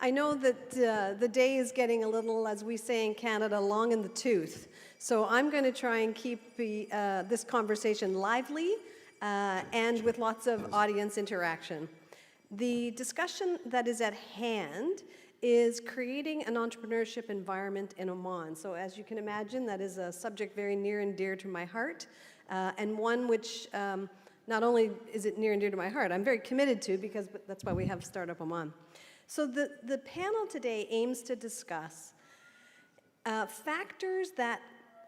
I know that the day is getting a little, as we say in Canada, long in the tooth. So I'm going to try and keep this conversation lively and with lots of audience interaction. The discussion that is at hand is creating an entrepreneurship environment in Oman. So as you can imagine, that is a subject very near and dear to my heart, and one which not only is it near and dear to my heart, I'm very committed to, because that's why we have Startup Oman. So the panel today aims to discuss factors that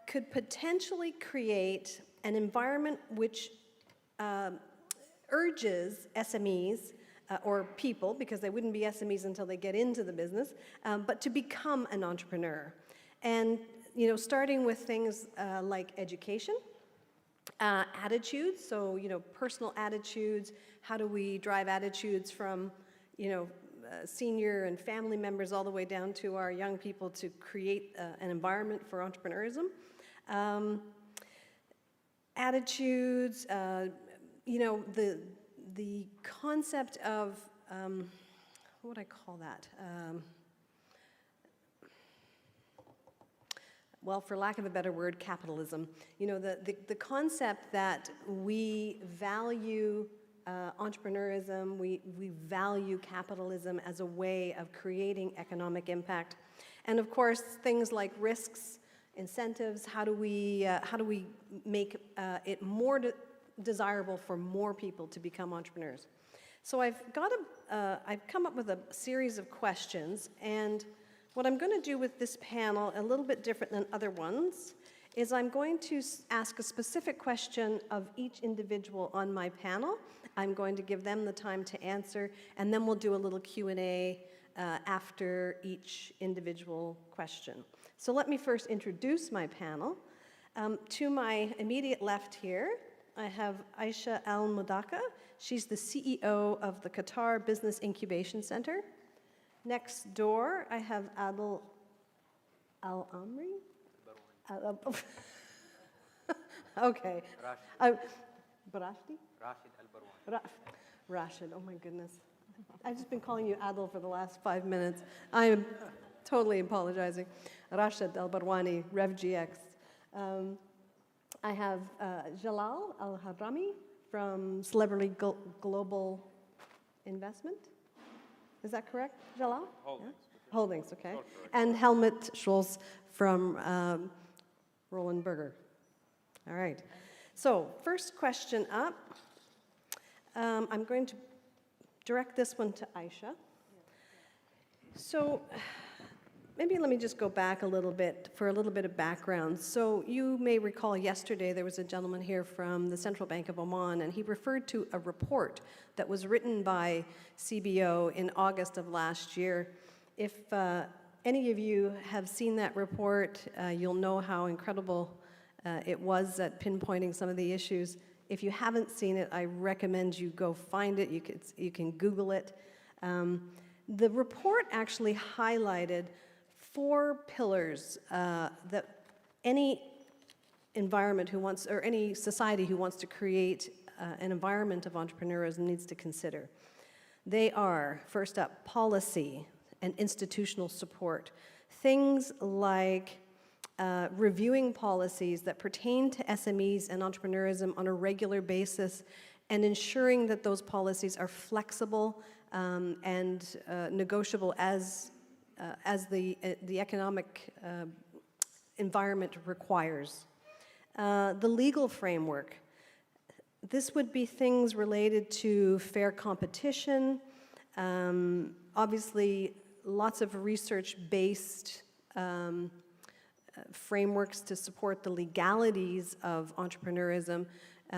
could potentially create an environment which urges SMEs or people, because they wouldn't be SMEs until they get into the business, but to become an entrepreneur. And starting with things like education, attitudes, so personal attitudes. How do we drive attitudes from senior and family members all the way down to our young people to create an environment for entrepreneurism? Attitudes, the concept of, what would I call that? Well, for lack of a better word, capitalism. The concept that we value entrepreneurism, we value capitalism as a way of creating economic impact. And of course, things like risks, incentives, how do we make it more desirable for more people to become entrepreneurs? So I've come up with a series of questions, and what I'm going to do with this panel, a little bit different than other ones, is I'm going to ask a specific question of each individual on my panel. I'm going to give them the time to answer, and then we'll do a little Q&A after each individual question. So let me first introduce my panel. To my immediate left here, I have Aisha Al-Mudaka. She's the CEO of the Qatar Business Incubation Center. Next door, I have Adil Al-Amri. Okay. Barashdi? Rashid Al-Barwani. Rashid, oh my goodness. I've just been calling you Adil for the last 5 minutes. I am totally apologizing. Rashid Al-Barwani, RevGX. I have Jalal Al-Harami from Celebrity Global Investment. Is that correct, Jalal? Holdings. Yeah? Holdings, okay. And Helmut Schulz from Roland Berger. All right. So first question up. I'm going to direct this one to Aisha. So maybe let me just go back a little bit for a little bit of background. So you may recall yesterday there was a gentleman here from the Central Bank of Oman, and he referred to a report that was written by CBO in August of last year. If any of you have seen that report, you'll know how incredible it was at pinpointing some of the issues. If you haven't seen it, I recommend you go find it. You can Google it. The report actually highlighted 4 pillars that any environment who wants, or any society who wants to create an environment of entrepreneurism needs to consider. They are, first up, policy and institutional support. Things like reviewing policies that pertain to SMEs and entrepreneurism on a regular basis, and ensuring that those policies are flexible and negotiable as the economic environment requires. The legal framework. This would be things related to fair competition, obviously lots of research-based frameworks to support the legalities of entrepreneurism.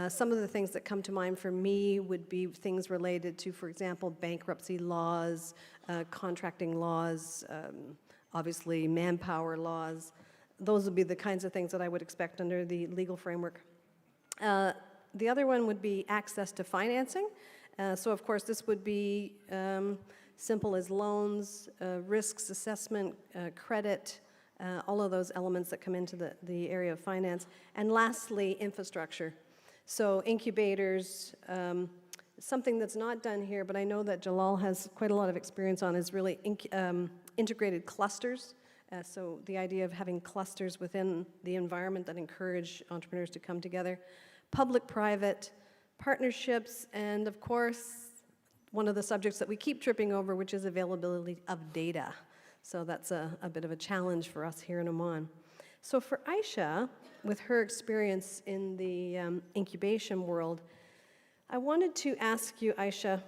Some of the things that come to mind for me would be things related to, for example, bankruptcy laws, contracting laws, obviously manpower laws. Those would be the kinds of things that I would expect under the legal framework. The other one would be access to financing. So of course this would be simple as loans, risks assessment, credit, all of those elements that come into the area of finance. And lastly, infrastructure. So incubators, Something that's not done here, but I know that Jalal has quite a lot of experience on, is really integrated clusters. So the idea of having clusters within the environment that encourage entrepreneurs to come together. Public-private partnerships, and of course, one of the subjects that we keep tripping over, which is availability of data. So that's a bit of a challenge for us here in Oman. So for Aisha, with her experience in the incubation world, I wanted to ask you, Aisha,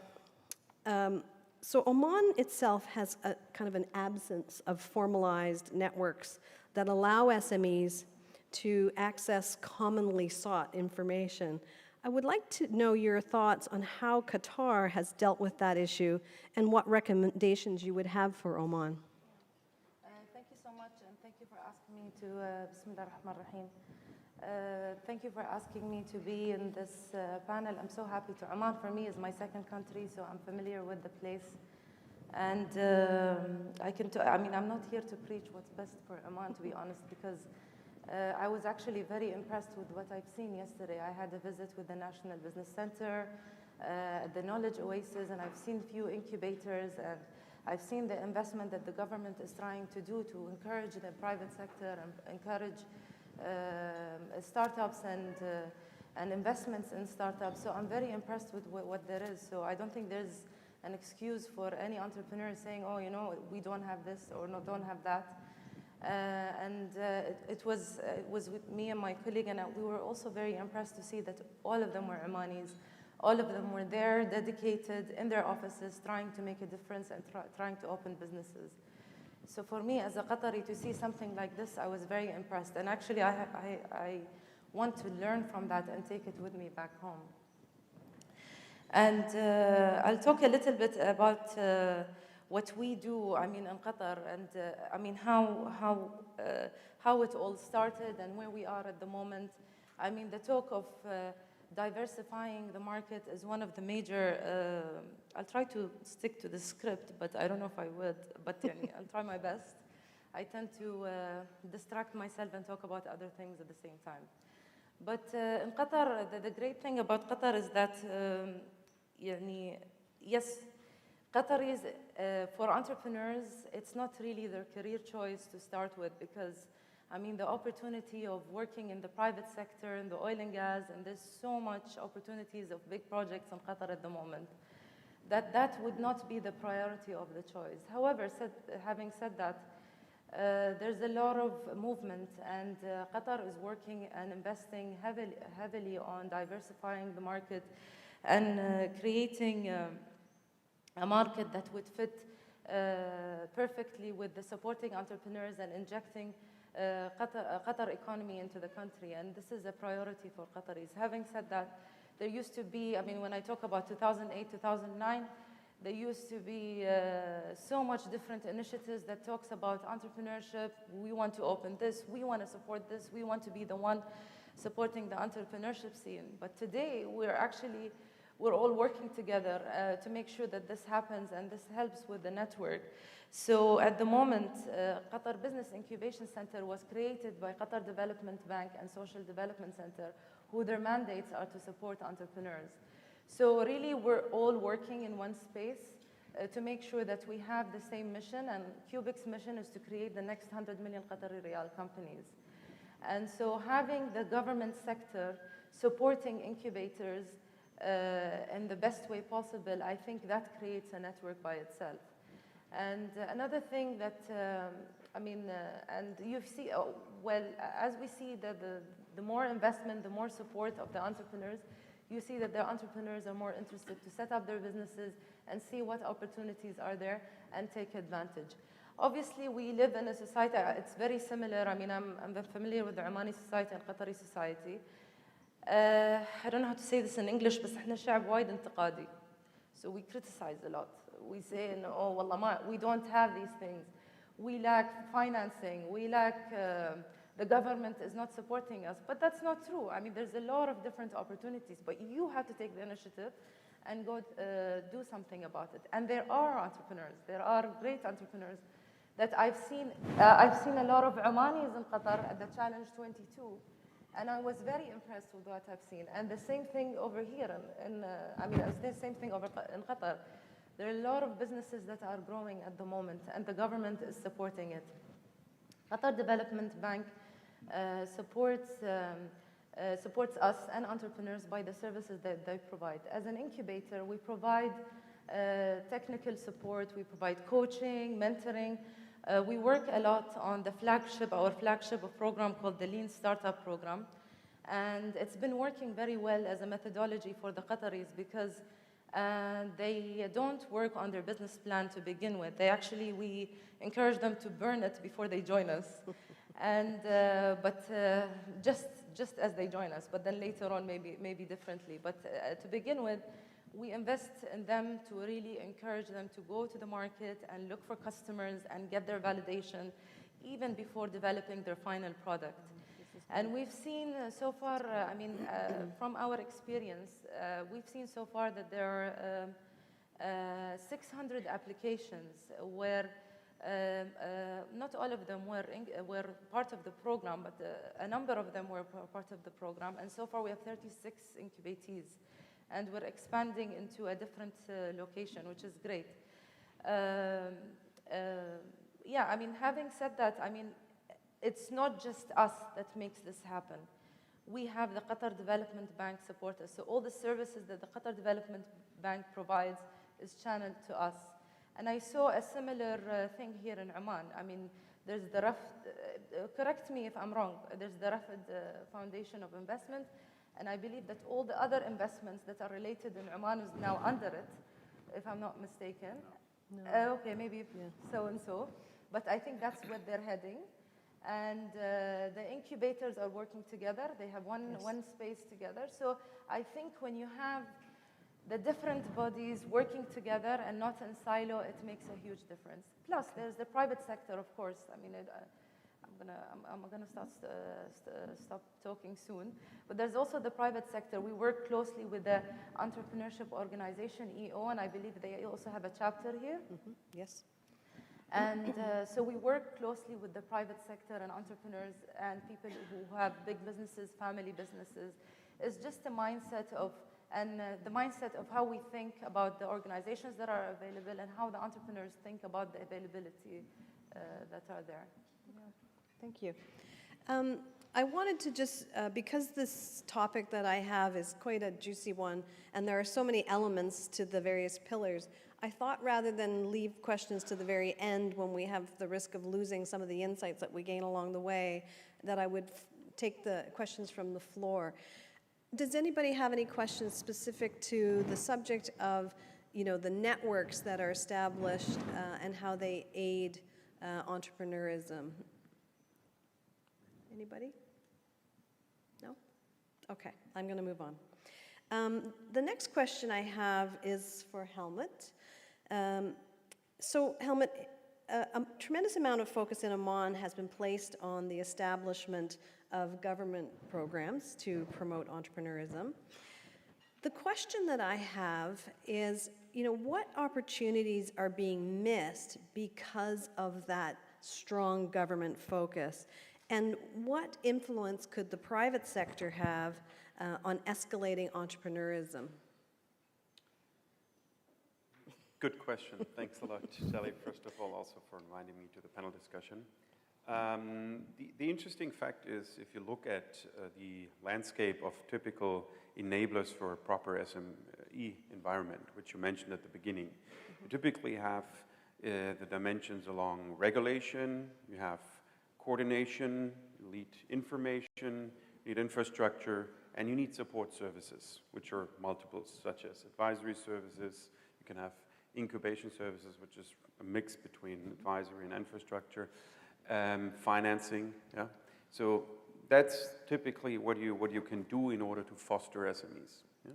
so Oman itself has a kind of an absence of formalized networks that allow SMEs to access commonly sought information. I would like to know your thoughts on how Qatar has dealt with that issue and what recommendations you would have for Oman. Thank you so much, and thank you for asking me to, Bismillah ar-Rahman ar-Rahim. Thank you for asking me to be in this panel. I'm so happy to. Oman for me is my second country, so I'm familiar with the place. And I mean, I'm not here to preach what's best for Oman, to be honest, because I was actually very impressed with what I've seen yesterday. I had a visit with the National Business Center, the Knowledge Oasis, and I've seen few incubators, and I've seen the investment that the government is trying to do to encourage the private sector and encourage startups and investments in startups. So I'm very impressed with what there is. So I don't think there's an excuse for any entrepreneur saying, oh, you know, we don't have this or no, don't have that. It was with me and my colleague, and we were also very impressed to see that all of them were Omanis. All of them were there, dedicated in their offices, trying to make a difference and trying to open businesses. So for me, as a Qatari, to see something like this, I was very impressed. And actually, I want to learn from that and take it with me back home. And I'll talk a little bit about what we do, I mean, in Qatar, and I mean, how it all started and where we are at the moment. I mean, the talk of diversifying the market is one of the major, I'll try to stick to the script, but I don't know if I would, but I'll try my best. I tend to distract myself and talk about other things at the same time. But in Qatar, the great thing about Qatar is that, yes, Qataris, for entrepreneurs, it's not really their career choice to start with, because I mean, the opportunity of working in the private sector, in the oil and gas, and there's so much opportunities of big projects in Qatar at the moment, that would not be the priority of the choice. However, having said that, there's a lot of movement, and Qatar is working and investing heavily on diversifying the market and creating a market that would fit perfectly with the supporting entrepreneurs and injecting Qatar economy into the country, and this is a priority for Qataris. Having said that, there used to be, I mean, when I talk about 2008, 2009, there used to be so much different initiatives that talks about entrepreneurship. We want to open this, we want to support this, we want to be the one supporting the entrepreneurship scene. But today, we're all working together to make sure that this happens, and this helps with the network. So at the moment, Qatar Business Incubation Center was created by Qatar Development Bank and Social Development Center, who their mandates are to support entrepreneurs. So really, we're all working in one space to make sure that we have the same mission, and Cubic's mission is to create the next 100 million Qatari Riyal companies. And so having the government sector supporting incubators in the best way possible, I think that creates a network by itself. And another thing that, I mean, and you see, well, as we see that the more investment, the more support of the entrepreneurs, you see that the entrepreneurs are more interested to set up their businesses and see what opportunities are there and take advantage. Obviously, we live in a society, it's very similar. I mean, I'm familiar with the Omani society and Qatari society. I don't know how to say this in English, but احنا شعب وايد انتقادي. So we criticize a lot. We say, oh, wallah, we don't have these things. We lack financing. We lack, the government is not supporting us. But that's not true. I mean, there's a lot of different opportunities, but you have to take the initiative and go do something about it. And there are entrepreneurs. There are great entrepreneurs that I've seen a lot of Omanis in Qatar at the Challenge 22. And I was very impressed with what I've seen. And the same thing over here, I mean, it's the same thing over in Qatar. There are a lot of businesses that are growing at the moment, and the government is supporting it. Qatar Development Bank supports us and entrepreneurs by the services that they provide. As an incubator, we provide technical support, we provide coaching, mentoring. We work a lot on our flagship program called the Lean Startup Program. And it's been working very well as a methodology for the Qataris because they don't work on their business plan to begin with. We encourage them to burn it before they join us. Just as they join us, but then later on maybe differently. But to begin with, we invest in them to really encourage them to go to the market and look for customers and get their validation even before developing their final product. And we've seen so far, from our experience, we've seen so far that there are 600 applications where not all of them were part of the program, but a number of them were part of the program. And so far we have 36 incubatees. And we're expanding into a different location, which is great. Having said that, it's not just us that makes this happen. We have the Qatar Development Bank support us. So all the services that the Qatar Development Bank provides is channeled to us. And I saw a similar thing here in Oman. There's the correct me if I'm wrong, there's the Rafid Foundation of Investment. And I believe that all the other investments that are related in Oman is now under it, if I'm not mistaken. No. Okay, maybe so and so. But I think that's where they're heading. And the incubators are working together. They have one space together. So I think when you have the different bodies working together and not in silo, it makes a huge difference. Plus, there's the private sector, of course. I'm gonna stop talking soon. But there's also the private sector. We work closely with the Entrepreneurship organization, EO, and I believe they also have a chapter here. Mm-hmm. Yes. And so we work closely with the private sector and entrepreneurs and people who have big businesses, family businesses. It's just a mindset of, the mindset of how we think about the organizations that are available and how the entrepreneurs think about the availability that are there. Thank you. I wanted to just, because this topic that I have is quite a juicy one, and there are so many elements to the various pillars, I thought rather than leave questions to the very end when we have the risk of losing some of the insights that we gain along the way, that I would take the questions from the floor. Does anybody have any questions specific to the subject of, the networks that are established and how they aid entrepreneurism? Anybody? No? Okay, I'm going to move on. The next question I have is for Helmut. So Helmut, a tremendous amount of focus in Oman has been placed on the establishment of government programs to promote entrepreneurism. The question that I have is, what opportunities are being missed because of that strong government focus? And what influence could the private sector have on escalating entrepreneurism? Good question. Thanks a lot, Sally, first of all, also for inviting me to the panel discussion. The interesting fact is, if you look at the landscape of typical enablers for a proper SME environment, which you mentioned at the beginning, you typically have the dimensions along regulation, you have coordination, you need information, you need infrastructure, and you need support services, which are multiples, such as advisory services. You can have incubation services, which is a mix between advisory and infrastructure, financing. Yeah, so that's typically what you can do in order to foster SMEs. Yeah?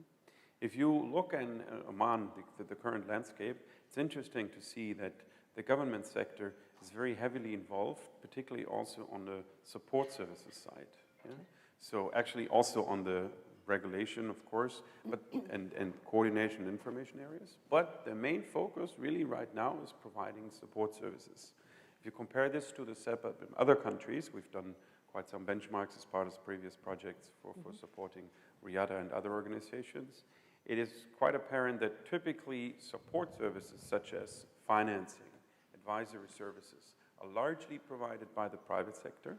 If you look in Oman, the current landscape, it's interesting to see that the government sector is very heavily involved, particularly also on the support services side. Yeah? Okay. So actually also on the regulation, of course, but and coordination information areas. But the main focus really right now is providing support services. If you compare this to the setup in other countries, we've done quite some benchmarks as part of previous projects for supporting RIADA and other organizations. It is quite apparent that typically support services such as financing, advisory services are largely provided by the private sector,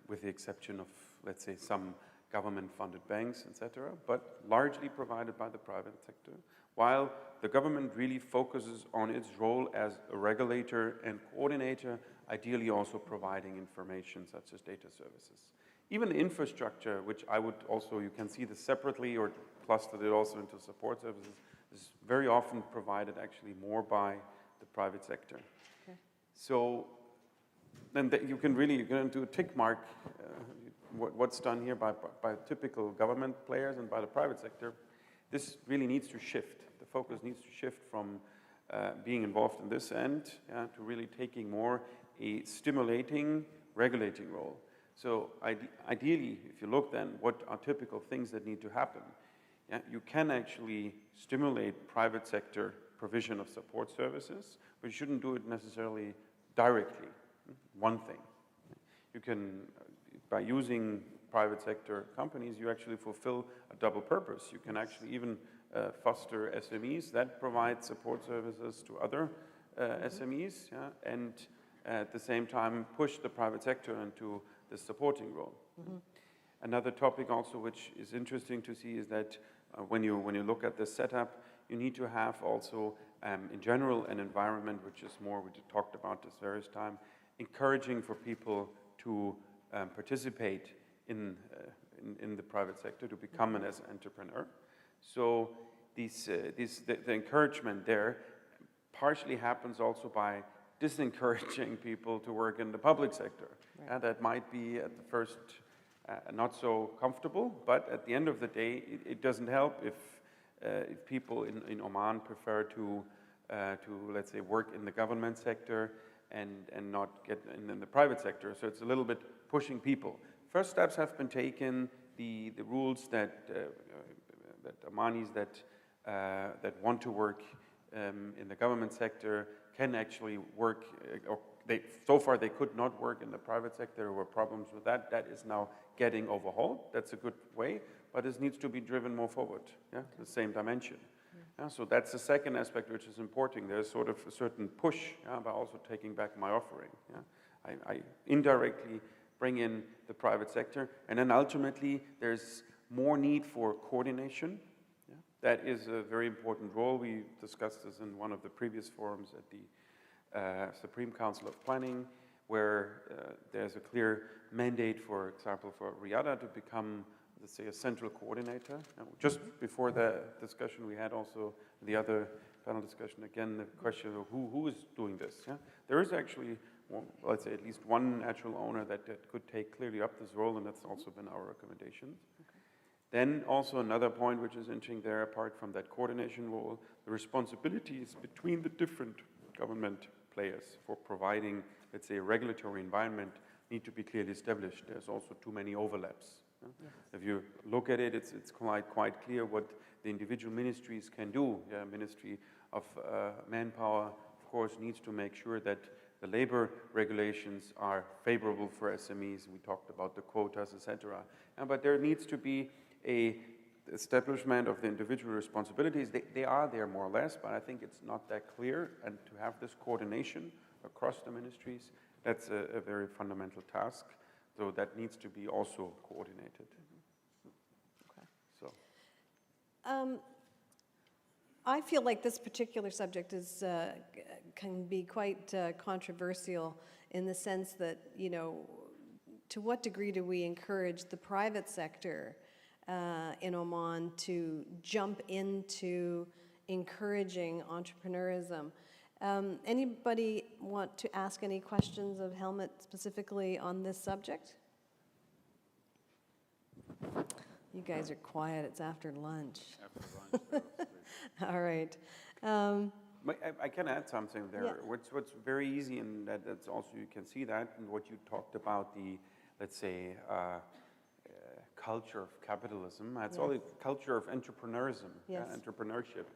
with the exception of, let's say, some government-funded banks, etc., but largely provided by the private sector, while the government really focuses on its role as a regulator and coordinator, ideally also providing information such as data services. Even the infrastructure, which I would also, you can see this separately or clustered it also into support services, is very often provided actually more by the private sector. Okay. So then you can do a tick mark what's done here by typical government players and by the private sector. This really needs to shift. The focus needs to shift from being involved in this end to really taking more a stimulating, regulating role. So ideally, if you look then, what are typical things that need to happen? You can actually stimulate private sector provision of support services, but you shouldn't do it necessarily directly. One thing. You can, by using private sector companies, you actually fulfill a double purpose. You can actually even foster SMEs that provide support services to other SMEs, and at the same time push the private sector into the supporting role. Another topic also which is interesting to see is that when you look at the setup, you need to have also, in general, an environment which is more, we talked about this various times, encouraging for people to participate in the private sector, to become an entrepreneur. So the encouragement there partially happens also by disencouraging people to work in the public sector. Right. That might be at the first not so comfortable, but at the end of the day, it doesn't help if people in Oman prefer to let's say work in the government sector and not get in the private sector. So it's a little bit pushing people. First steps have been taken. The rules that Omanis that want to work in the government sector can actually work, or so far they could not work in the private sector. There were problems with that. That is now getting overhauled. That's a good way, but this needs to be driven more forward, the same dimension. So that's the second aspect which is important. There's sort of a certain push by also taking back my offering. I indirectly bring in the private sector, and then ultimately there's more need for coordination. That is a very important role. We discussed this in one of the previous forums at the Supreme Council of Planning, where there's a clear mandate, for example, for RIADA to become, let's say, a central coordinator. Just before the discussion, we had also the other panel discussion, again, the question of who is doing this. There is actually, let's say, at least one natural owner that could take clearly up this role, and that's also been our recommendation. Then also another point which is interesting there, apart from that coordination role, the responsibilities between the different government players for providing, let's say, a regulatory environment need to be clearly established. There's also too many overlaps. Yes. If you look at it, it's quite clear what the individual ministries can do. Ministry of Manpower, of course, needs to make sure that the labor regulations are favorable for SMEs. We talked about the quotas, etc. But there needs to be a establishment of the individual responsibilities. They are there more or less, but I think it's not that clear. And to have this coordination across the ministries, that's a very fundamental task. So that needs to be also coordinated. Okay. So. I feel like this particular subject is can be quite controversial in the sense that, to what degree do we encourage the private sector in Oman to jump into encouraging entrepreneurism? Anybody want to ask any questions of Helmut specifically on this subject? You guys are quiet. It's after lunch. After lunch. All right. I can add something there. Yeah. What's very easy, and that's also, you can see that in what you talked about, the, let's say, culture of capitalism. It's all a culture of entrepreneurism, entrepreneurship.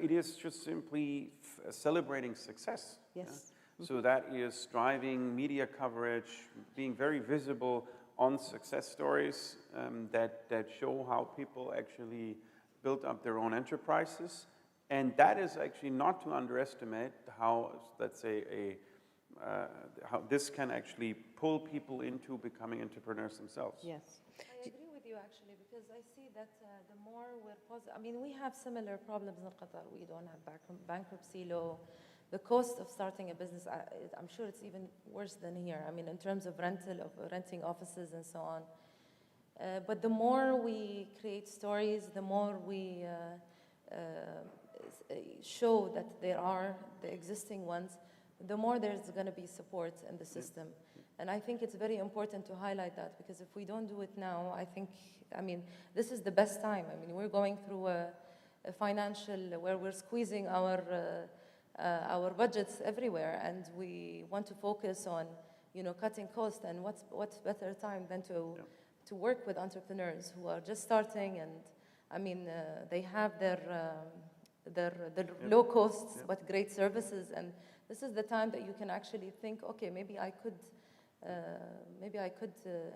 It is just simply celebrating success. Yes. So that is driving media coverage, being very visible on success stories that show how people actually built up their own enterprises. And that is actually not to underestimate how, let's say, how this can actually pull people into becoming entrepreneurs themselves. Yes. I agree with you actually, because I see that the more we're positive, I mean, we have similar problems in Qatar. We don't have bankruptcy law. The cost of starting a business, I'm sure it's even worse than here. I mean, in terms of renting offices and so on. But the more we create stories, the more we show that there are the existing ones, the more there's going to be support in the system. And I think it's very important to highlight that, because if we don't do it now, I mean, this is the best time. I mean, we're going through a financial, where we're squeezing our budgets everywhere, and we want to focus on, cutting costs. And what's better time than to work with entrepreneurs who are just starting, and I mean, they have their low costs but great services, and this is the time that you can actually think, okay, maybe I could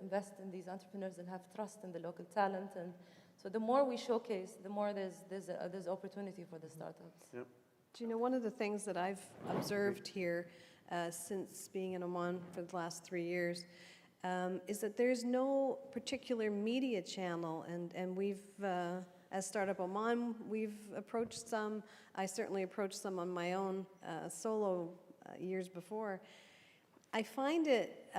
invest in these entrepreneurs and have trust in the local talent. And so the more we showcase, the more there's opportunity for the startups. Yep. Do you know, one of the things that I've observed here since being in Oman for the last 3 years is that there's no particular media channel, and we've, as Startup Oman, we've approached some. I certainly approached some on my own solo years before. I find it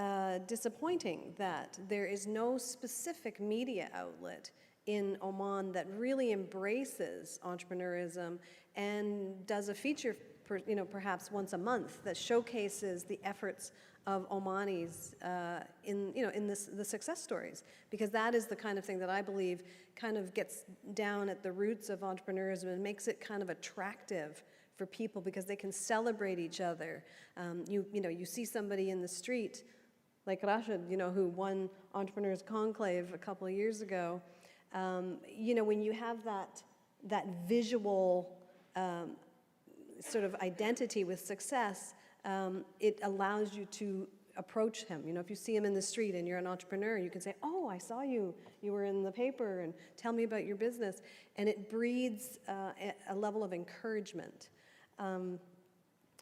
disappointing that there is no specific media outlet in Oman that really embraces entrepreneurism and does a feature, perhaps once a month, that showcases the efforts of Omanis in the success stories, because that is the kind of thing that I believe kind of gets down at the roots of entrepreneurism and makes it kind of attractive for people, because they can celebrate each other. You see somebody in the street like Rashid, who won Entrepreneurs Conclave a couple of years ago. When you have that visual sort of identity with success, it allows you to approach him. If you see him in the street and you're an entrepreneur, you can say, oh, I saw you were in the paper, and tell me about your business. And it breeds a level of encouragement.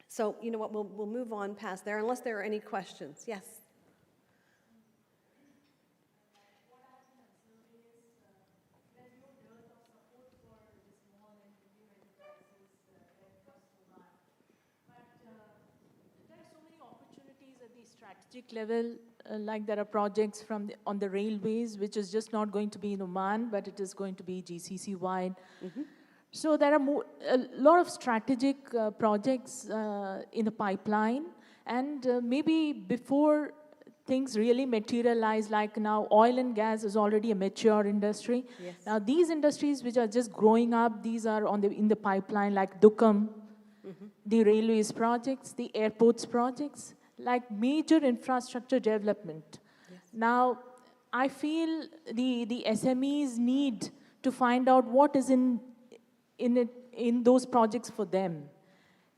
So you know what, we'll move on past there, unless there are any questions. Yes? Strategic level, like there are projects on the railways, which is just not going to be in Oman, but it is going to be GCC wide. Mm-hmm. So there are a lot of strategic projects in the pipeline, and maybe before things really materialize, like now oil and gas is already a mature industry. Yes. Now these industries which are just growing up, these are in the pipeline, like Dukam, the railways projects, the airports projects, like major infrastructure development. Yes. Now, I feel the SMEs need to find out what is in those projects for them.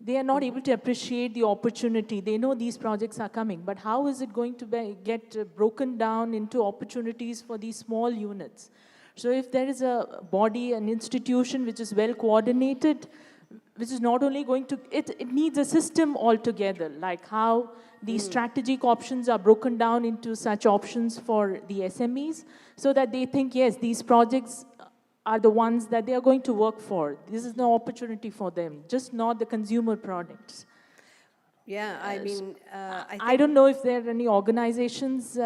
They are not able to appreciate the opportunity. They know these projects are coming, but how is it going to get broken down into opportunities for these small units? So if there is a body, an institution which is well coordinated, which is not only going to, it needs a system altogether, like how these strategic options are broken down into such options for the SMEs, so that they think, yes, these projects are the ones that they are going to work for. This is no opportunity for them, just not the consumer products. Yeah, I mean, I don't know if there are any organizations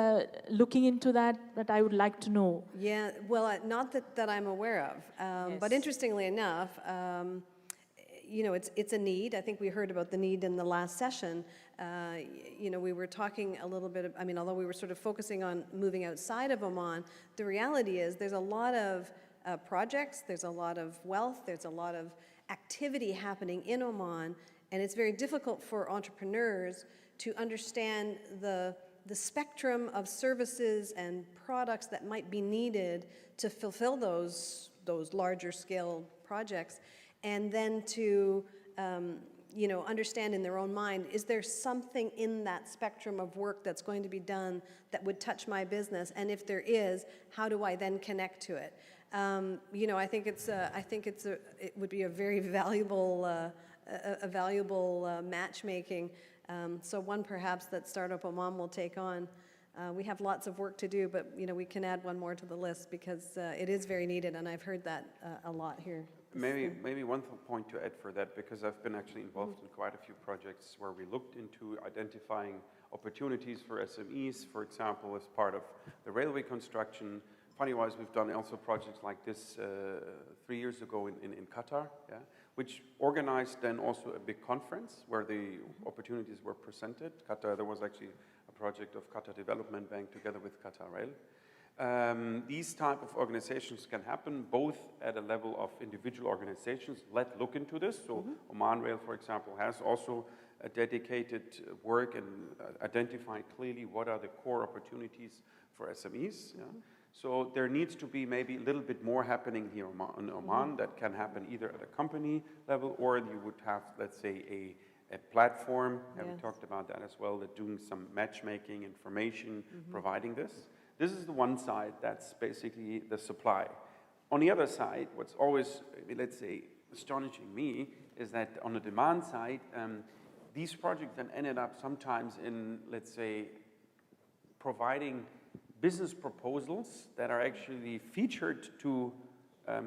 looking into that, but I would like to know. Yeah, well, not that I'm aware of, Yes. but interestingly enough, it's a need. I think we heard about the need in the last session. We were talking a little bit, although we were sort of focusing on moving outside of Oman, the reality is there's a lot of projects, there's a lot of wealth, there's a lot of activity happening in Oman, and it's very difficult for entrepreneurs to understand the spectrum of services and products that might be needed to fulfill those larger scale projects, and then to understand in their own mind, is there something in that spectrum of work that's going to be done that would touch my business? And if there is, how do I then connect to it? I think it would be a very valuable, matchmaking. So one perhaps that Startup Oman will take on. We have lots of work to do, but we can add one more to the list because it is very needed, and I've heard that a lot here. Maybe one point to add for that, because I've been actually involved in quite a few projects where we looked into identifying opportunities for SMEs, for example, as part of the railway construction. Funny-wise, we've done also projects like this 3 years ago in Qatar, yeah, which organized then also a big conference where the opportunities were presented. Qatar, there was actually a project of Qatar Development Bank together with Qatar Rail. These type of organizations can happen both at a level of individual organizations. Let's look into this. So Oman Rail, for example, has also a dedicated work and identifying clearly what are the core opportunities for SMEs. Yeah? So there needs to be maybe a little bit more happening here in Oman that can happen either at a company level, or you would have, let's say, a platform, and we talked about that as well, that doing some matchmaking, information, providing this. This is the one side, that's basically the supply. On the other side, what's always, let's say, astonishing me is that on the demand side, these projects then ended up sometimes in, let's say, providing business proposals that are actually featured to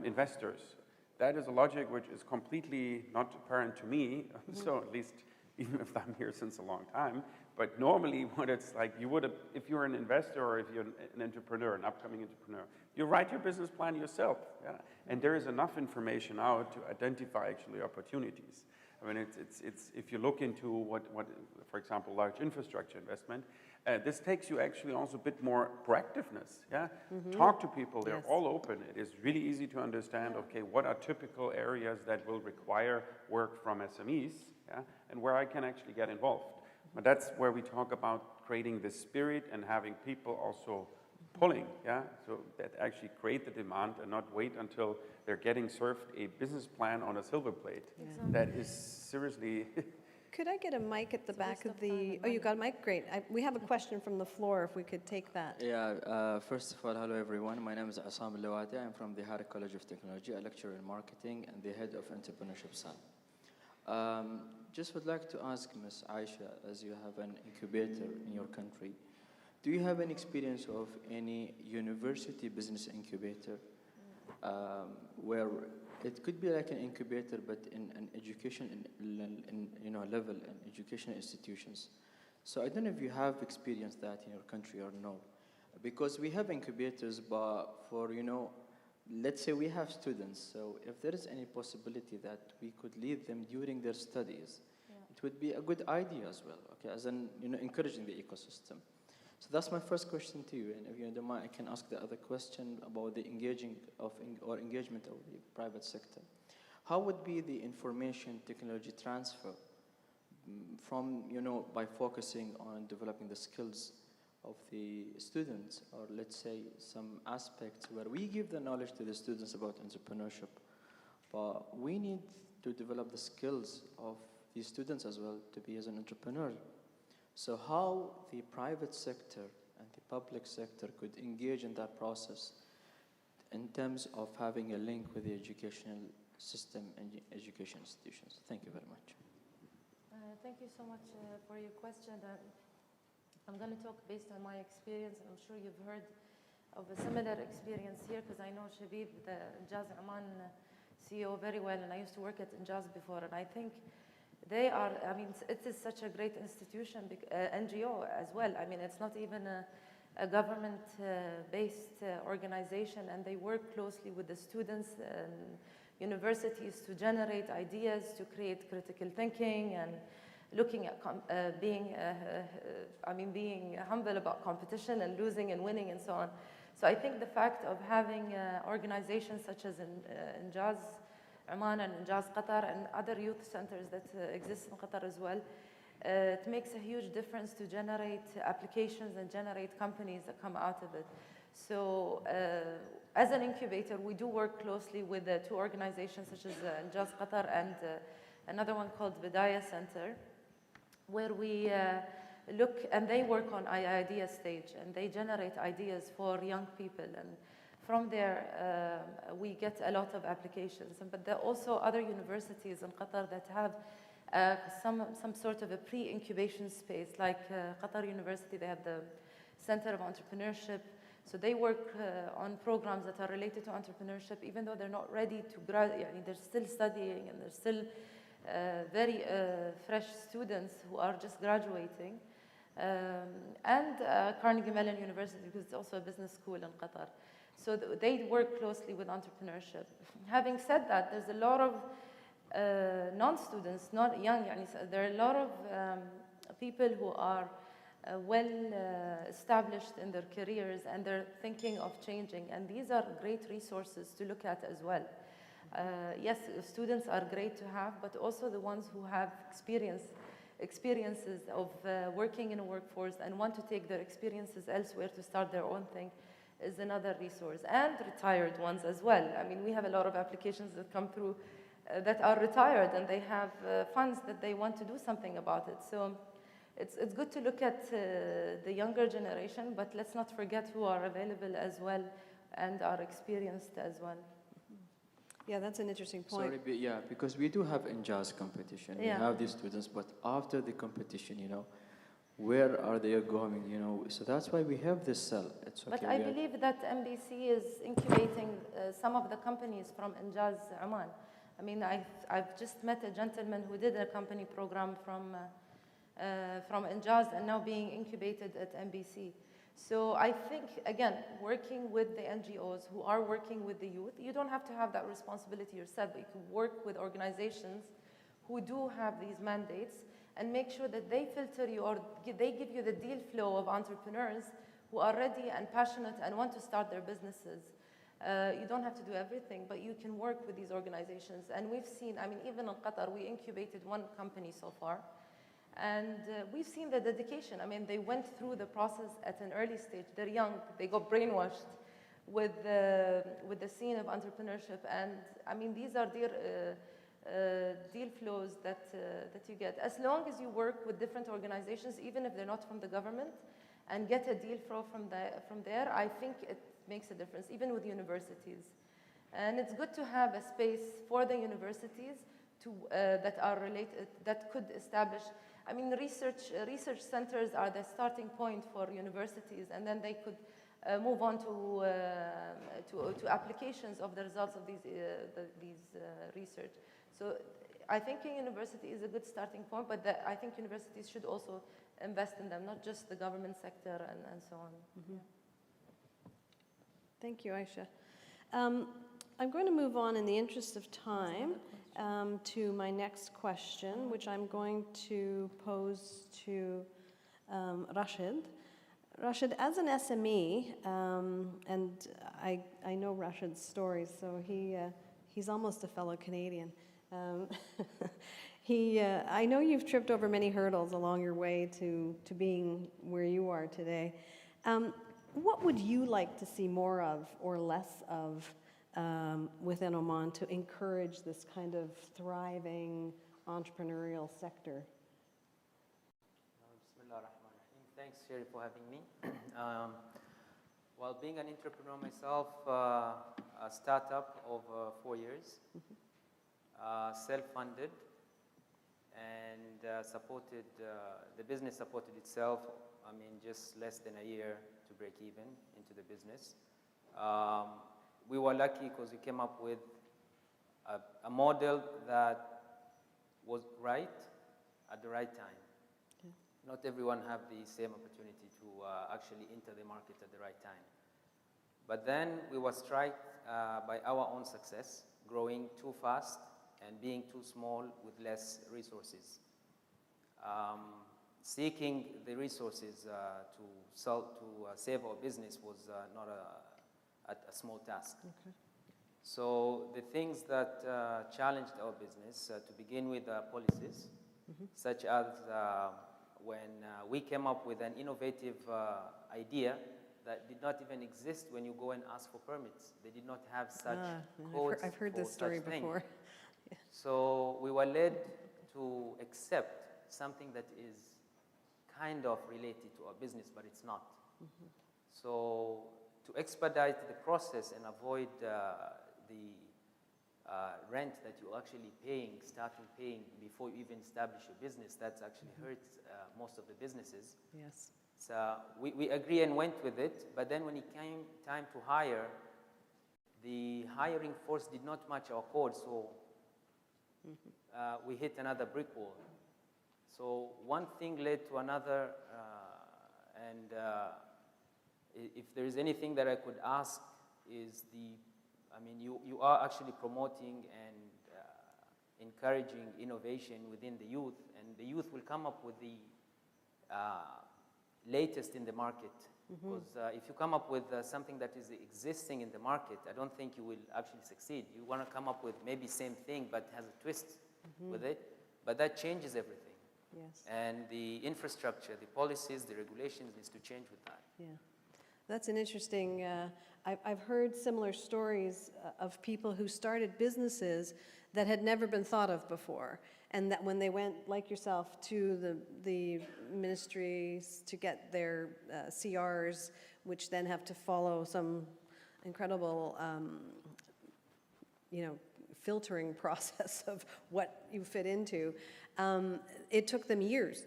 investors. That is a logic which is completely not apparent to me, so at least even if I'm here since a long time. But normally what it's like, you would have, if you're an investor or if you're an entrepreneur, an upcoming entrepreneur, you write your business plan yourself. Yeah? And there is enough information out to identify actually opportunities. I mean, it's if you look into what for example, large infrastructure investment, this takes you actually also a bit more proactiveness. Yeah, talk to people; they're all open. It is really easy to understand. Okay, what are typical areas that will require work from SMEs? Yeah, and where I can actually get involved. But that's where we talk about creating the spirit and having people also pulling. Yeah, so that actually create the demand and not wait until they're getting served a business plan on a silver plate. Exactly. That is seriously. Could I get a mic at the back of the? Oh, you got a mic? Great. We have a question from the floor. If we could take that. Yeah. First of all, hello everyone. My name is Assam Lawati. I'm from the Harris College of Technology, a lecturer in marketing and the head of Entrepreneurship Cell. Just would like to ask Ms. Aisha, as you have an incubator in your country, do you have any experience of any university business incubator where it could be like an incubator, but in an education level and educational institutions? So I don't know if you have experienced that in your country or no, because we have incubators, but for let's say we have students. So if there is any possibility that we could lead them during their studies, it would be a good idea as well. Okay, as in encouraging the ecosystem. So that's my first question to you, and if you don't mind, I can ask the other question about the engagement of the private sector. How would be the information technology transfer from, by focusing on developing the skills of the students, or let's say some aspects where we give the knowledge to the students about entrepreneurship, but we need to develop the skills of these students as well to be as an entrepreneur. So how the private sector and the public sector could engage in that process in terms of having a link with the educational system and education institutions? Thank you very much. Thank you so much for your question. I'm going to talk based on my experience, and I'm sure you've heard of a similar experience here, because I know Shabib, the Injaz Oman CEO, very well, and I used to work at Injaz before, and I think they are, it is such a great institution, NGO as well. I mean, it's not even a government-based organization, and they work closely with the students and universities to generate ideas, to create critical thinking, and looking at being humble about competition and losing and winning and so on. So I think the fact of having organizations such as Injaz Oman and Injaz Qatar and other youth centers that exist in Qatar as well, it makes a huge difference to generate applications and generate companies that come out of it. So as an incubator, we do work closely with two organizations such as Injaz Qatar and another one called Bidaya Center, where we look, and they work on idea stage, and they generate ideas for young people, and from there we get a lot of applications. But there are also other universities in Qatar that have some sort of a pre-incubation space, like Qatar University. They have the Center of Entrepreneurship, so they work on programs that are related to entrepreneurship, even though they're not ready to graduate. They're still studying, and they're still very fresh students who are just graduating. And Carnegie Mellon University, because it's also a business school in Qatar. So they work closely with entrepreneurship. Having said that, there's a lot of non-students, not young, there are a lot of people who are well established in their careers, and they're thinking of changing, and these are great resources to look at as well. Yes, students are great to have, but also the ones who have experiences of working in a workforce and want to take their experiences elsewhere to start their own thing is another resource. And retired ones as well. I mean, we have a lot of applications that come through that are retired, and they have funds that they want to do something about it. So it's good to look at the younger generation, but let's not forget who are available as well and are experienced as well. Yeah, that's an interesting point. Sorry, but yeah, because we do have Injaz competition. Yeah. We have these students, but after the competition, where are they going? So that's why we have this cell. It's okay. But I believe that MBC is incubating some of the companies from Injaz Oman. I mean, I've just met a gentleman who did a company program from Injaz and now being incubated at MBC. So I think, again, working with the NGOs who are working with the youth, you don't have to have that responsibility yourself, but you can work with organizations who do have these mandates and make sure that they filter you, or they give you the deal flow of entrepreneurs who are ready and passionate and want to start their businesses. You don't have to do everything, but you can work with these organizations. And we've seen, I mean, even in Qatar, we incubated one company so far. And we've seen the dedication. I mean, they went through the process at an early stage. They're young. They got brainwashed with the scene of entrepreneurship. And I mean, these are deal flows that you get. As long as you work with different organizations, even if they're not from the government, and get a deal flow from there, I think it makes a difference, even with universities. And it's good to have a space for the universities that are related, that could establish. I mean, research centers are the starting point for universities, and then they could move on to applications of the results of these research. So I think a university is a good starting point, but I think universities should also invest in them, not just the government sector and so on. Mm-hmm. Thank you, Aisha. I'm going to move on in the interest of time to my next question, which I'm going to pose to Rashid. Rashid, as an SME, and I know Rashid's story, so he's almost a fellow Canadian. I know you've tripped over many hurdles along your way to being where you are today. What would you like to see more of or less of within Oman to encourage this kind of thriving entrepreneurial sector? Thanks, Sherry, for having me. While being an entrepreneur myself, a startup of 4 years, self-funded, and supported, the business supported itself, I mean, just less than a year to break even into the business. We were lucky because we came up with a model that was right at the right time. Okay. Not everyone have the same opportunity to actually enter the market at the right time. But then we were struck by our own success, growing too fast and being too small with less resources. Seeking the resources to save our business was not a small task. Okay. So the things that challenged our business, to begin with, policies, such as when we came up with an innovative idea that did not even exist when you go and ask for permits. They did not have such codes. I've heard this story before. So we were led to accept something that is kind of related to our business, but it's not. So to expedite the process and avoid the rent that you're actually paying, starting paying before you even establish your business, that's actually hurts most of the businesses. Yes. So we agree and went with it, but then when it came time to hire, the hiring force did not match our code, so we hit another brick wall. So one thing led to another, and if there is anything that I could ask is you are actually promoting and encouraging innovation within the youth, and the youth will come up with the latest in the market. Because if you come up with something that is existing in the market, I don't think you will actually succeed. You want to come up with maybe same thing but has a twist with it, but that changes everything. Yes. And the infrastructure, the policies, the regulations needs to change with that. Yeah. That's an interesting, I've heard similar stories of people who started businesses that had never been thought of before. And that when they went, like yourself, to the ministries to get their CRs, which then have to follow some incredible, filtering process of what you fit into, it took them years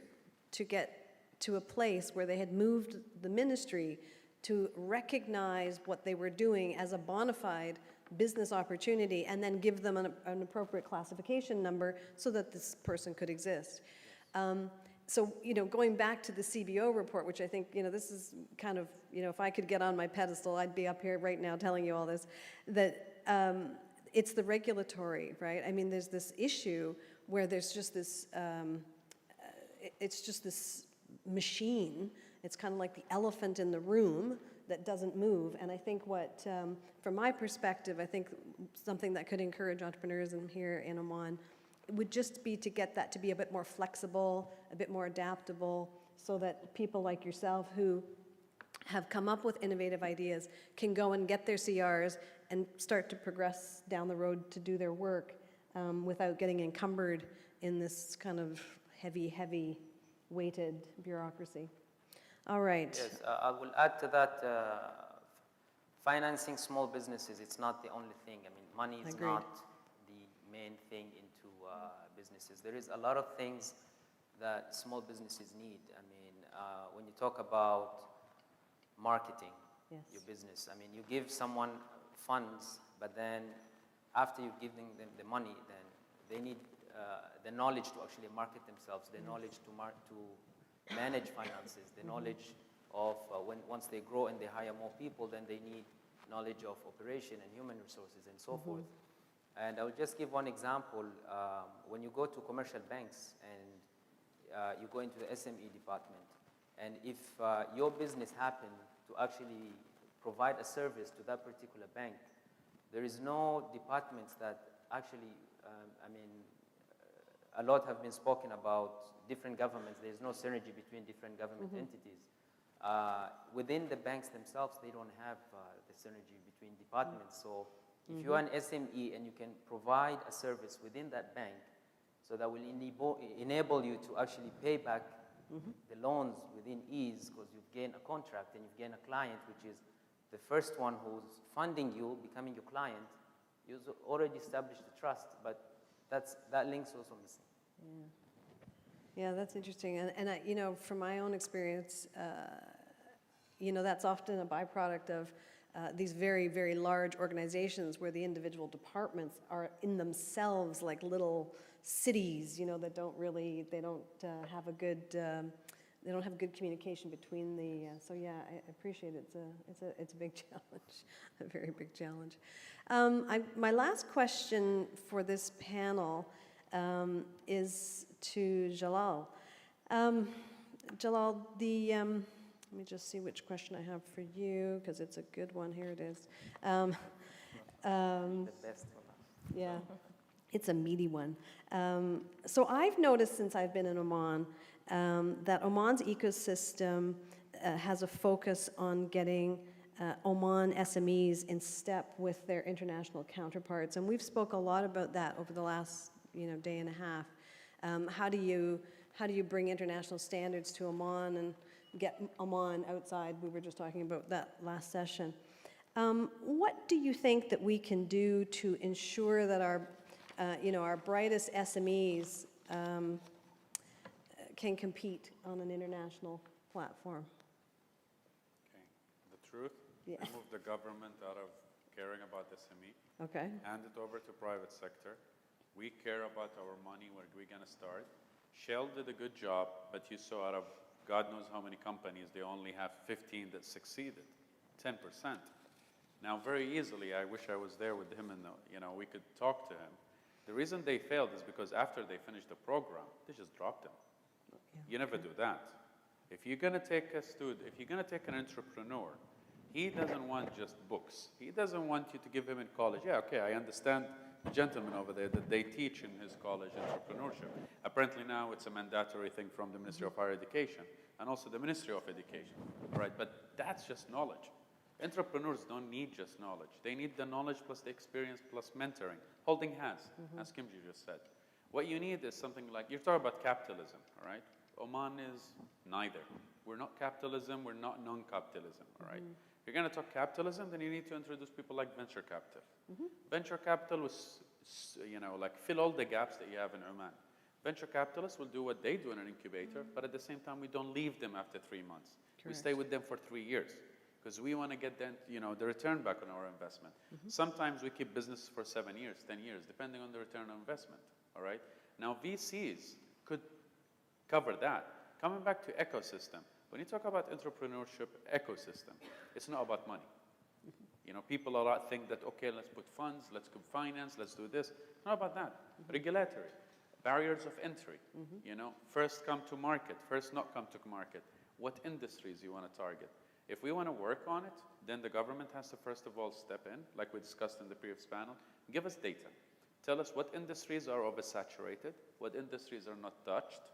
to get to a place where they had moved the ministry to recognize what they were doing as a bona fide business opportunity and then give them an appropriate classification number so that this person could exist. So, going back to the CBO report, which I think, this is kind of, if I could get on my pedestal, I'd be up here right now telling you all this, that it's the regulatory, right? I mean, there's this issue where there's just this, it's just this machine. It's kind of like the elephant in the room that doesn't move. And I think from my perspective, I think something that could encourage entrepreneurism here in Oman would just be to get that to be a bit more flexible, a bit more adaptable, so that people like yourself who have come up with innovative ideas can go and get their CRs and start to progress down the road to do their work without getting encumbered in this kind of heavy weighted bureaucracy. All right. Yes, I will add to that, financing small businesses, it's not the only thing. I mean, money is Agreed. not the main thing into businesses. There is a lot of things that small businesses need. I mean, when you talk about marketing your business, I mean, you give someone funds, but then after you give them the money, then they need the knowledge to actually market themselves, the knowledge to manage finances, the knowledge of once they grow and they hire more people, then they need knowledge of operation and human resources and so forth. And I'll just give one example. When you go to commercial banks and you go into the SME department, and if your business happened to actually provide a service to that particular bank, there is no departments that actually, a lot have been spoken about different governments. There's no synergy between different government entities. Within the banks themselves, they don't have the synergy between departments. So if you're an SME and you can provide a service within that bank, so that will enable you to actually pay back the loans within ease, because you've gained a contract and you've gained a client, which is the first one who's funding you, becoming your client. You've already established the trust, but that link's also missing. Yeah, that's interesting. And I, from my own experience, that's often a byproduct of these very, very large organizations where the individual departments are in themselves like little cities, that don't have a good, they don't have good communication between the, so yeah, I appreciate it. It's a big challenge, a very big challenge. My last question for this panel is to Jalal. Jalal, let me just see which question I have for you, because it's a good one. Here it is. The best one. Yeah, it's a meaty one. So I've noticed since I've been in Oman that Oman's ecosystem has a focus on getting Oman SMEs in step with their international counterparts. And we've spoke a lot about that over the last day and a half. How do you bring international standards to Oman and get Oman outside? We were just talking about that last session. What do you think that we can do to ensure that our brightest SMEs can compete on an international platform? Okay. The truth? Yeah. Remove the government out of caring about SME. Okay. Hand it over to private sector. We care about our money, where we're going to start. Shell did a good job, but you saw out of God knows how many companies, they only have 15 that succeeded, 10%. Now, very easily, I wish I was there with him and we could talk to him. The reason they failed is because after they finished the program, they just dropped him. Yeah. You never do that. If you're going to take a student, if you're going to take an entrepreneur, he doesn't want just books. He doesn't want you to give him in college. Yeah, okay, I understand the gentleman over there that they teach in his college entrepreneurship. Apparently now it's a mandatory thing from the Ministry of Higher Education and also the Ministry of Education, right? But that's just knowledge. Entrepreneurs don't need just knowledge. They need the knowledge plus the experience plus mentoring, holding hands, as Kimji just said. What you need is something like, you're talking about capitalism, all right? Oman is neither. We're not capitalism, we're not non-capitalism, all right? If you're going to talk capitalism, then you need to introduce people like venture capital. Venture capital was, fill all the gaps that you have in Oman. Venture capitalists will do what they do in an incubator, but at the same time, we don't leave them after 3 months. We stay with them for 3 years because we want to get them, the return back on our investment. Sometimes we keep business for 7 years, 10 years, depending on the return on investment, all right? Now, VCs could cover that. Coming back to ecosystem, when you talk about entrepreneurship ecosystem, it's not about money. People a lot think that, okay, let's put funds, let's go finance, let's do this. It's not about that. Regulatory, barriers of entry, first come to market, first not come to market. What industries you want to target? If we want to work on it, then the government has to first of all step in, like we discussed in the previous panel, give us data. Tell us what industries are oversaturated, what industries are not touched,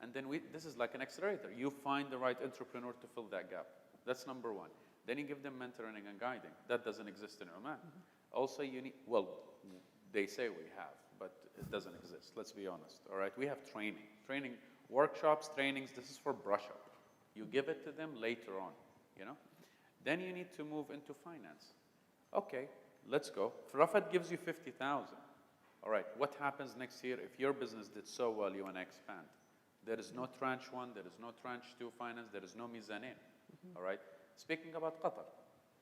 and then this is like an accelerator. You find the right entrepreneur to fill that gap. That's number one. Then you give them mentoring and guiding. That doesn't exist in Oman. Also, you need, they say we have, but it doesn't exist. Let's be honest, all right? We have training workshops, trainings. This is for brush up. You give it to them later on, Then you need to move into finance. Okay, let's go. Rafat gives you 50,000. All right, what happens next year if your business did so well, you want to expand? There is no tranche 1, there is no tranche 2 finance, there is no mezzanine, all right? Speaking about Qatar,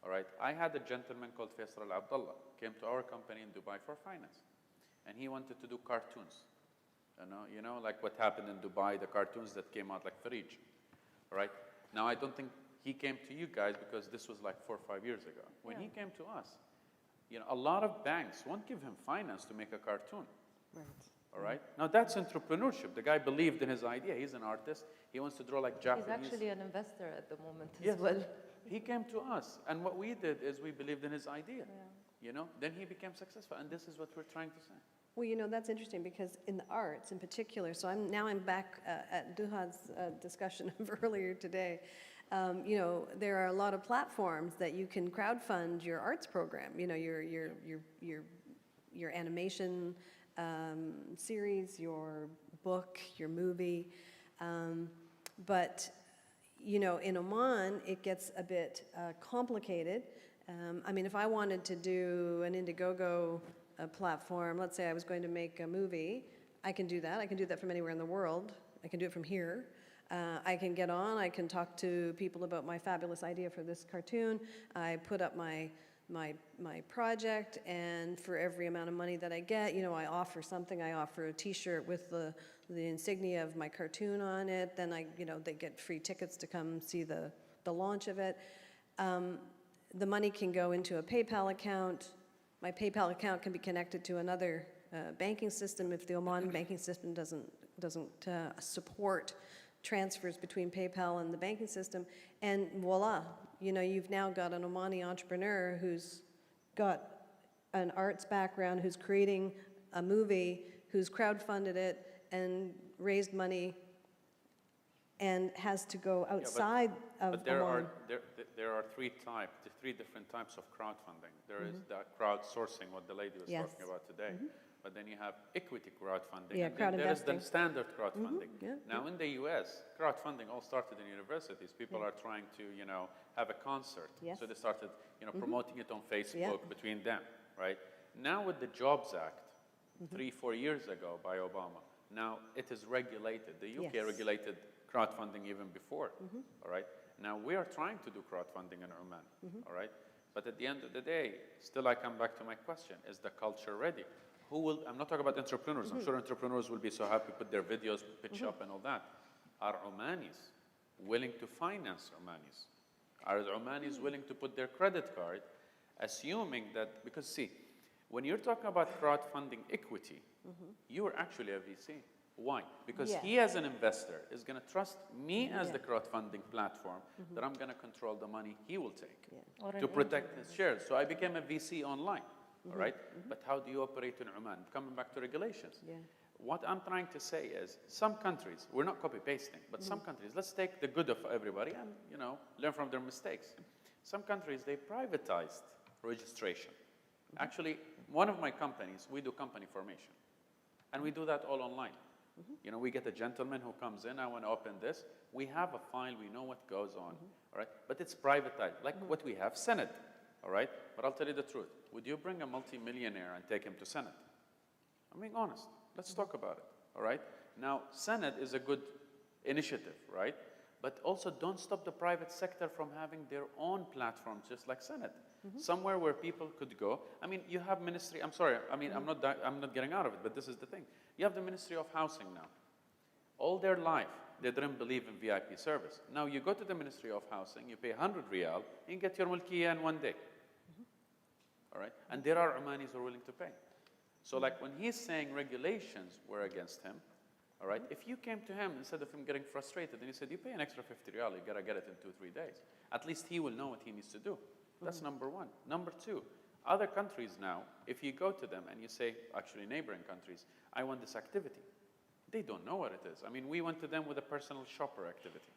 all right, I had a gentleman called Faisal Abdullah, came to our company in Dubai for finance, and he wanted to do cartoons, like what happened in Dubai, the cartoons that came out like Farij, all right? Now, I don't think he came to you guys because this was like 4 or 5 years ago. When he came to us, a lot of banks won't give him finance to make a cartoon. Right. All right? Now, that's entrepreneurship. The guy believed in his idea. He's an artist. He wants to draw like Japanese. He's actually an investor at the moment as well. He came to us. And what we did is we believed in his idea. Then he became successful. And this is what we're trying to say. Well, that's interesting because in the arts in particular, so I'm back at Duhan's discussion of earlier today. There are a lot of platforms that you can crowdfund your arts program. Your animation series, your book, your movie. But in Oman, it gets a bit complicated. If I wanted to do an Indiegogo platform, let's say I was going to make a movie, I can do that. I can do that from anywhere in the world. I can do it from here. I can get on, I can talk to people about my fabulous idea for this cartoon. I put up my project, and for every amount of money that I get, I offer something. I offer a T-shirt with the insignia of my cartoon on it. Then they get free tickets to come see the launch of it. The money can go into a PayPal account. My PayPal account can be connected to another banking system if the Oman banking system doesn't support transfers between PayPal and the banking system, and voila, you've now got an Omani entrepreneur who's got an arts background, who's creating a movie, who's crowdfunded it and raised money and has to go outside of but there Oman. there are three different types of crowdfunding. There is the crowdsourcing, what the lady was Yes. talking about today. But then you have equity crowdfunding. Yeah, and crowd then there is the investing. standard crowdfunding. Yeah, Now in the US, crowdfunding all started in universities. People Yeah. are trying to, have a concert. Yes. So they started, promoting it on Facebook Yeah. between them, right? Now with the Jobs Act, 3-4 years ago by Obama, now it is regulated. The UK Yes. regulated crowdfunding even before, all right? Now we are trying to do crowdfunding in Oman, all right? But at the end of the day, still I come back to my question, is the culture ready? I'm not talking about entrepreneurs. I'm sure entrepreneurs will be so happy, put their videos, pitch up and all that. Are Omanis willing to finance Omanis? Are the Omanis willing to put their credit card, assuming that, because see, when you're talking about crowdfunding equity, you're actually a VC. Why? Because Yeah. he as an investor is going to trust me as Yeah. the crowdfunding platform that I'm going to control the money he will take Or to an protect angel. his shares. So I became a VC online, all right? But how do you operate in Oman? Coming back to regulations. Yeah. What I'm trying to say is some countries, we're not copy-pasting, but some countries, let's take the good of everybody and, learn from their mistakes. Some countries, they privatized registration. Actually, one of my companies, we do company formation. And we do that all online. We get a gentleman who comes in, I want to open this. We have a file, we know what goes on, all right? But it's privatized, like what we have, Senate, all right? But I'll tell you the truth. Would you bring a multimillionaire and take him to Senate? I'm being honest. Let's talk about it, all right? Now, Senate is a good initiative, right? But also don't stop the private sector from having their own platforms, just like Senate. Somewhere where people could go. I mean, you have ministry, I'm sorry, I mean, I'm not getting out of it, but this is the thing. You have the Ministry of Housing now. All their life, they didn't believe in VIP service. Now you go to the Ministry of Housing, you pay 100 riyal, and get your mulkiya in one day. All right? And there are Omanis who are willing to pay. So like when he's saying regulations were against him, all right, if you came to him instead of him getting frustrated and you said, you pay an extra 50 riyal, you gotta get it in 2-3 days. At least he will know what he needs to do. That's number one. Number two, other countries now, if you go to them and you say, actually neighboring countries, I want this activity, they don't know what it is. I mean, we went to them with a personal shopper activity.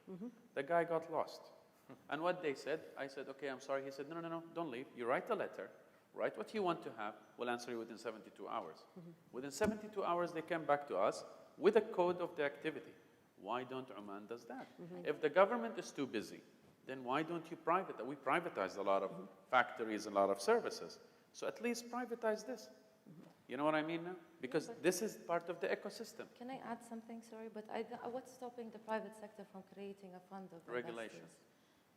The guy got lost. And what they said, I said, okay, I'm sorry. He said, no, don't leave. You write a letter, write what you want to have, we'll answer you within 72 hours. Within 72 hours, they came back to us with a code of the activity. Why don't Oman does that? If the government is too busy, then why don't you privatize? We privatized a lot of factories and a lot of services. So at least privatize this. You know what I mean now? Because this is part of the ecosystem. Can I add something? Sorry, but what's stopping the private sector from creating a fund of Regulation. investors?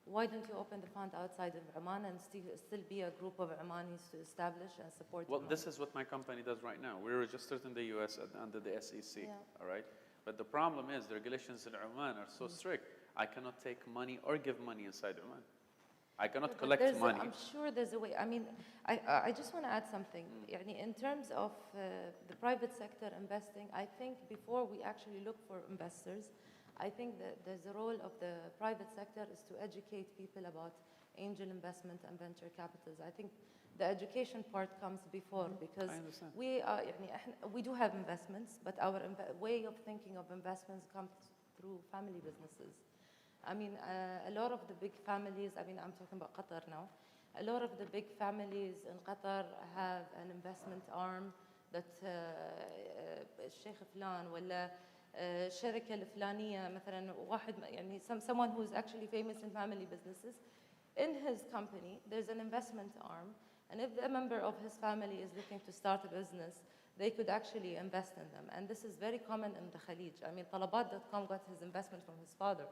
Why don't you open the fund outside of Oman and still be a group of Omanis to establish and support Well, Oman? this is what my company does right now. We're registered in the US under the SEC, Yeah. all right? But the problem is the regulations in Oman are so strict. I cannot take money or give money inside Oman. I cannot But collect money. I'm sure there's a way. I mean, I just want to add something. يعني in terms of the private sector investing, I think before we actually look for investors, I think that there's a role of the private sector is to educate people about angel investment and venture capitals. I think the education part comes before because I understand. we do have investments, but our way of thinking of investments comes through family businesses. I mean, a lot of the big families, I mean, I'm talking about Qatar now, a lot of the big families in Qatar have an investment arm that الشيخ فلان ولا الشركة الفلانية مثلا واحد يعني someone who's actually famous in family businesses, in his company there's an investment arm, and if a member of his family is looking to start a business, they could actually invest in them. And this is very common in the Khalij. I mean, Talabat.com got his investment from his father,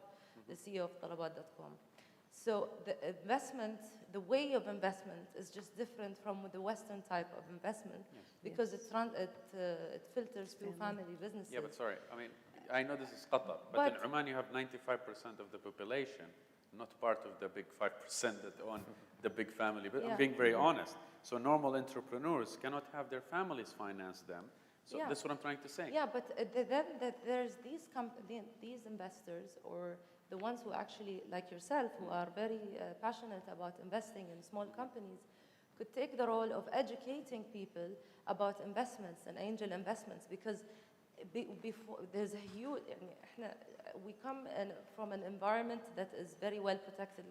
the CEO of Talabat.com. So the investment, the way of investment is just different from the Western type of investment because it filters through family businesses. Yeah, but sorry. I mean, I know this is Qatar, but in Oman you have 95% of the population, not part of the big 5% that own the big family. But I'm being very honest. So normal entrepreneurs cannot have their families finance them. So that's what I'm trying to say. Yeah, but then there's these investors or the ones who actually, like yourself, who are very passionate about investing in small companies, could take the role of educating people about investments and angel investments, because before there's a huge, we come from an environment that is very well protected.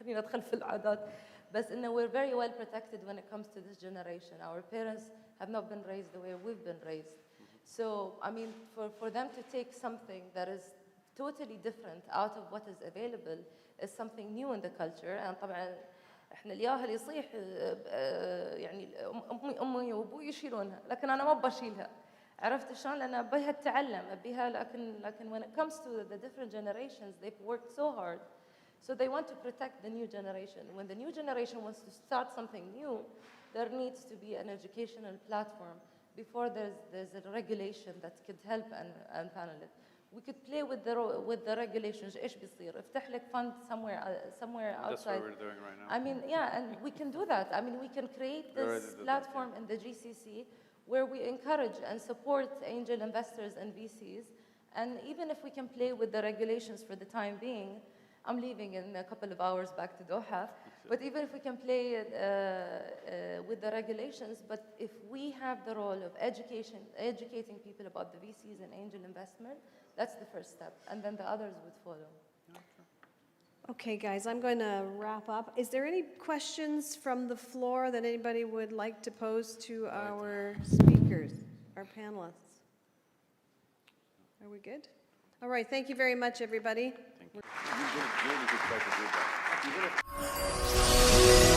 خلينا ندخل في العادات. بس إنه we're very well protected when it comes to this generation. Our parents have not been raised the way we've been raised. So, I mean, for them to take something that is totally different out of what is available is something new in the culture. And طبعا احنا الياهل يصيح يعني امي وابوي يشيلونها لكن انا ما بشيلها. عرفت شلون؟ لان ابيها تتعلم ابيها لكن when it comes to the different generations they've worked so hard. So they want to protect the new generation. When the new generation wants to start something new, there needs to be an educational platform before there's a regulation that could help and panel it. We could play with the regulations. إيش بيصير؟ افتح لك fund somewhere outside. That's what we're doing right now. I mean, yeah, and we can do that. I mean, we can create this platform in the GCC where we encourage and support angel investors and VCs. And even if we can play with the regulations for the time being, I'm leaving in a couple of hours back to Doha. But even if we can play with the regulations, but if we have the role of educating people about the VCs and angel investment, that's the first step. And then the others would follow. Okay, guys, I'm going to wrap up. Is there any questions from the floor that anybody would like to pose to our speakers, our panelists? Are we good? All right, thank you very much, everybody. Thank you. You did a really good job to do that.